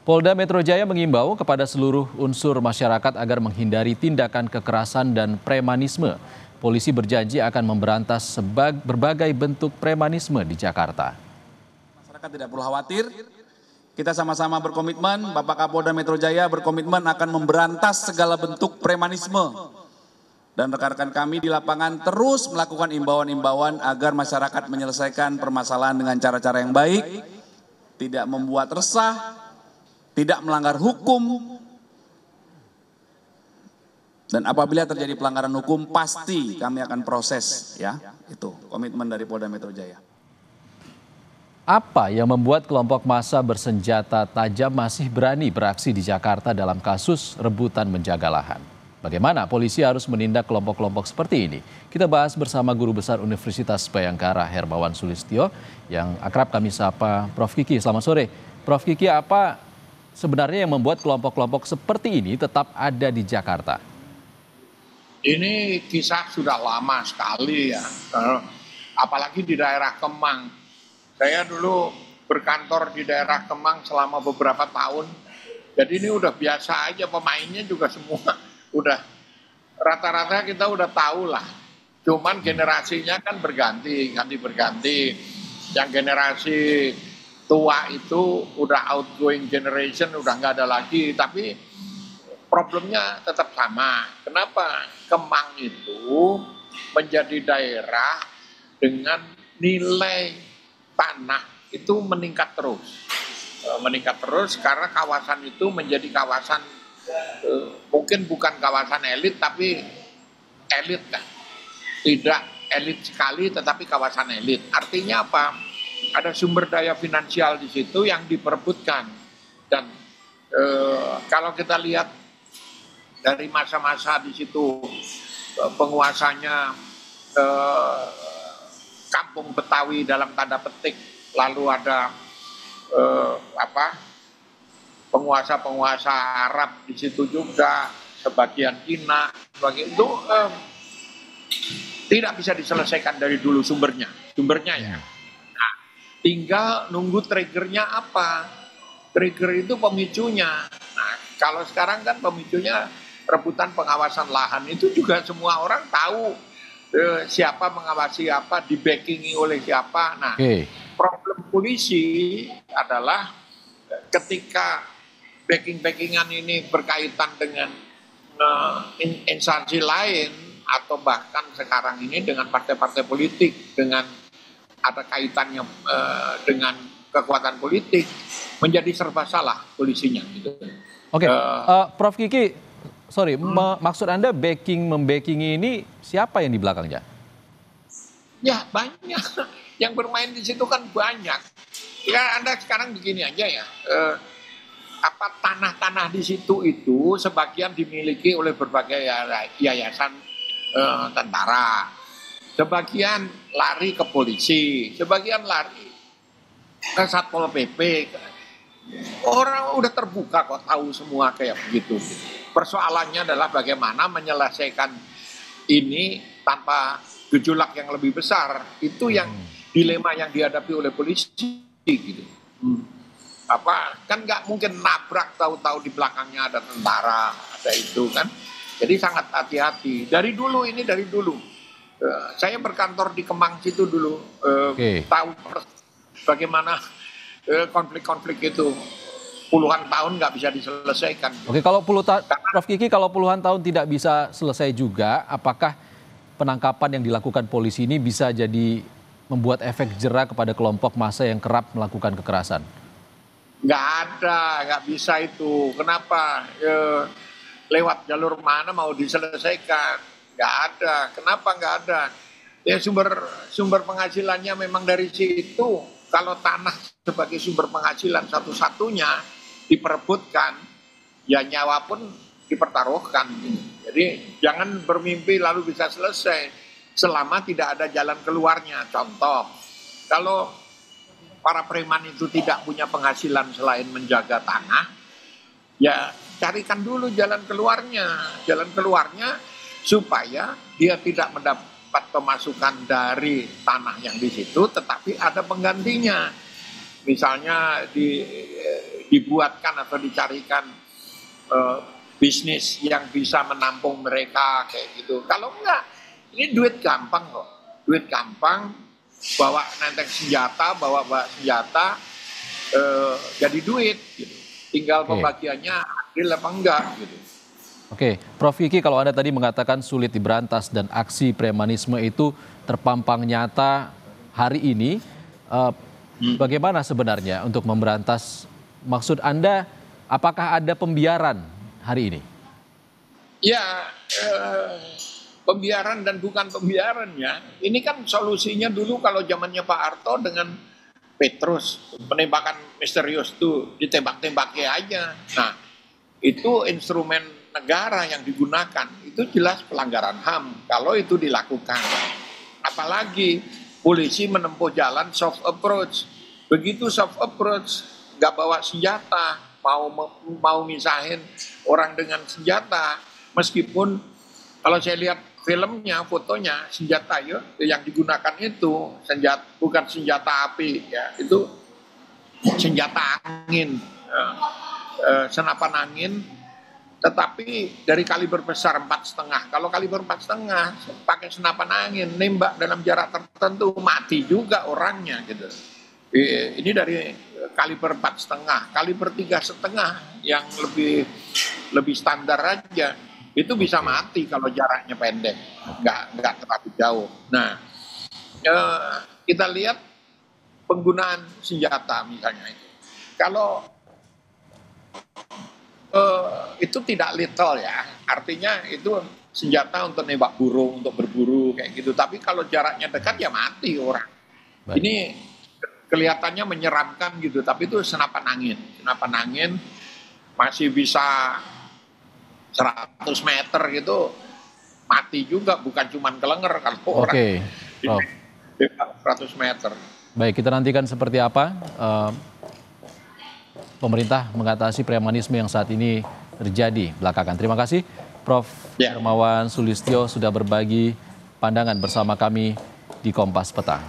Polda Metro Jaya mengimbau kepada seluruh unsur masyarakat agar menghindari tindakan kekerasan dan premanisme. Polisi berjanji akan memberantas berbagai bentuk premanisme di Jakarta. Masyarakat tidak perlu khawatir, kita sama-sama berkomitmen, Bapak Kapolda Metro Jaya berkomitmen akan memberantas segala bentuk premanisme. Dan rekan-rekan kami di lapangan terus melakukan imbauan-imbauan agar masyarakat menyelesaikan permasalahan dengan cara-cara yang baik, tidak membuat resah, tidak melanggar hukum, dan apabila terjadi pelanggaran hukum pasti kami akan proses, ya. Itu komitmen dari Polda Metro Jaya. Apa yang membuat kelompok massa bersenjata tajam masih berani beraksi di Jakarta dalam kasus rebutan menjaga lahan? Bagaimana polisi harus menindak kelompok-kelompok seperti ini? Kita bahas bersama Guru Besar Universitas Bhayangkara Hermawan Sulistyo yang akrab kami sapa Prof. Kiki. Selamat sore. Prof. Kiki, apa sebenarnya yang membuat kelompok-kelompok seperti ini tetap ada di Jakarta? Ini kisah sudah lama sekali ya, apalagi di daerah Kemang. Saya dulu berkantor di daerah Kemang selama beberapa tahun, jadi ini udah biasa aja, pemainnya juga semua udah rata-rata kita udah tahu lah. Cuman generasinya kan berganti. Yang generasi tua itu udah outgoing generation, udah nggak ada lagi, tapi problemnya tetap sama. Kenapa? Kemang itu menjadi daerah dengan nilai tanah itu meningkat terus karena kawasan itu menjadi kawasan mungkin bukan kawasan elit tapi elit kan, tidak elit sekali tetapi kawasan elit. Artinya apa? Ada sumber daya finansial di situ yang diperebutkan. Dan kalau kita lihat dari masa-masa di situ penguasanya kampung Betawi dalam tanda petik, lalu ada penguasa-penguasa Arab di situ juga, sebagian Cina, sebagian itu tidak bisa diselesaikan dari dulu sumbernya ya. Nah, tinggal nunggu triggernya apa? Trigger itu pemicunya. Nah, kalau sekarang kan pemicunya rebutan pengawasan lahan, itu juga semua orang tahu siapa mengawasi apa, di-backingi oleh siapa. Nah, problem polisi adalah ketika backing-backingan ini berkaitan dengan instansi lain atau bahkan sekarang ini dengan partai-partai politik, dengan ada kaitannya dengan kekuatan politik, menjadi serba salah polisinya. Gitu. Oke, Prof. Kiki, sorry, maksud Anda membackingi ini siapa yang di belakangnya? Ya banyak, yang bermain di situ kan banyak. Ya Anda sekarang begini aja ya, tanah-tanah di situ itu sebagian dimiliki oleh berbagai yayasan tentara, sebagian lari ke polisi, sebagian lari ke Satpol PP. Orang udah terbuka kok, tahu semua kayak begitu. Persoalannya adalah bagaimana menyelesaikan ini tanpa gejolak yang lebih besar. Itu yang dilema yang dihadapi oleh polisi gitu. Kan nggak mungkin nabrak tahu-tahu di belakangnya ada tentara, ada itu kan. Jadi sangat hati-hati. Dari dulu. Saya berkantor di Kemang situ dulu. Tahu bagaimana konflik-konflik itu puluhan tahun nggak bisa diselesaikan. Oke, kalau Prof. Kiki, kalau puluhan tahun tidak bisa selesai juga, apakah penangkapan yang dilakukan polisi ini bisa jadi membuat efek jera kepada kelompok massa yang kerap melakukan kekerasan? Nggak bisa itu. Kenapa? Lewat jalur mana mau diselesaikan? Nggak ada. Kenapa nggak ada? Ya sumber penghasilannya memang dari situ. Kalau tanah sebagai sumber penghasilan satu-satunya diperebutkan, ya nyawa pun dipertaruhkan. Jadi jangan bermimpi lalu bisa selesai selama tidak ada jalan keluarnya. Contoh, kalau para preman itu tidak punya penghasilan selain menjaga tanah, ya carikan dulu jalan keluarnya. Jalan keluarnya supaya dia tidak mendapat pemasukan dari tanah yang di situ, tetapi ada penggantinya. Misalnya dibuatkan atau dicarikan bisnis yang bisa menampung mereka kayak gitu. Kalau enggak, ini duit gampang kok. Duit gampang, bawa nenteng senjata, bawa senjata, jadi duit gitu. Tinggal pembagiannya adil apa enggak gitu. Oke, Prof Kiki, kalau Anda tadi mengatakan sulit diberantas dan aksi premanisme itu terpampang nyata hari ini, bagaimana sebenarnya untuk memberantas? Maksud Anda, apakah ada pembiaran hari ini? Ya, pembiaran dan bukan pembiarannya. Ini kan solusinya dulu kalau zamannya Pak Harto dengan Petrus, penembakan misterius itu ditembak-tembaki aja. Nah, itu instrumen negara yang digunakan, itu jelas pelanggaran HAM kalau itu dilakukan. Apalagi polisi menempuh jalan soft approach. Begitu soft approach, nggak bawa senjata, mau misahin orang dengan senjata, meskipun kalau saya lihat filmnya, fotonya, senjata ya, yang digunakan itu bukan senjata api, ya, itu senjata angin, senapan angin, tetapi dari kaliber besar 4,5. Kalau kaliber 4,5 pakai senapan angin, nembak dalam jarak tertentu, mati juga orangnya gitu. Ini dari kaliber 4,5, kaliber 3,5 yang lebih standar aja, itu bisa mati kalau jaraknya pendek, nggak terlalu jauh. Nah, kita lihat penggunaan senjata misalnya itu. Kalau itu tidak lethal ya, artinya itu senjata untuk nembak burung, untuk berburu kayak gitu. Tapi kalau jaraknya dekat ya mati orang. Baik. Ini kelihatannya menyeramkan gitu, tapi itu senapan angin. Senapan angin masih bisa 100 meter gitu, mati juga, bukan cuma kelenger kalau orang 100 meter. Baik, kita nantikan seperti apa pemerintah mengatasi premanisme yang saat ini terjadi belakangan. Terima kasih Prof. Hermawan Sulistyo sudah berbagi pandangan bersama kami di Kompas Petang.